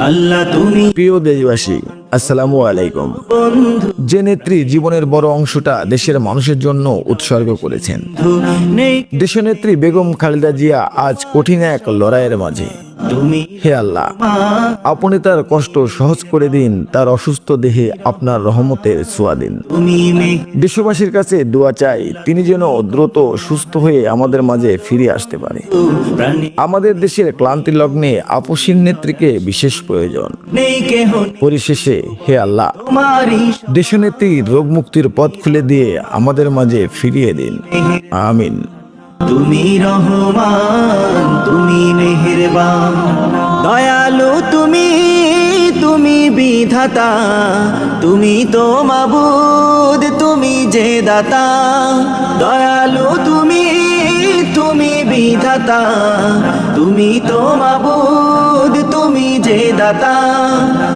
আল্লাহ তুমি প্রিয় দেশবাসী, আসসালামু আলাইকুম। যে নেত্রী জীবনের বড় অংশটা দেশের মানুষের জন্য উৎসর্গ করেছেন, নেই দেশনেত্রী বেগম খালেদা জিয়া আজ কঠিন এক লড়াইয়ের মাঝে। তুমি হে আল্লাহ, আপনি তার কষ্ট সহজ করে দিন, তার অসুস্থ দেহে আপনার রহমতের ছোঁয়া দিন। তুমি দেশবাসীর কাছে দোয়া চাই, তিনি যেন দ্রুত সুস্থ হয়ে আমাদের মাঝে ফিরে আসতে পারে। প্রাণী আমাদের দেশের ক্লান্তি লগ্নে আপসীন নেত্রীকে বিশেষ প্রয়োজন। নেই কেহ পরিশেষে হে আল্লাহ, তোমারই দেশনেত্রীর রোগ মুক্তির পথ খুলে দিয়ে আমাদের মাঝে ফিরিয়ে দিন, আমিন। তুমি রহমান, তুমি মেহেরবান, দয়ালু তুমি, তুমি বিধাতা, তুমি তো মাবুদ, তুমি যে দাতা। দয়ালু তুমি, তুমি বিধাতা, তুমি তো মাবুদ, তুমি যে দাতা।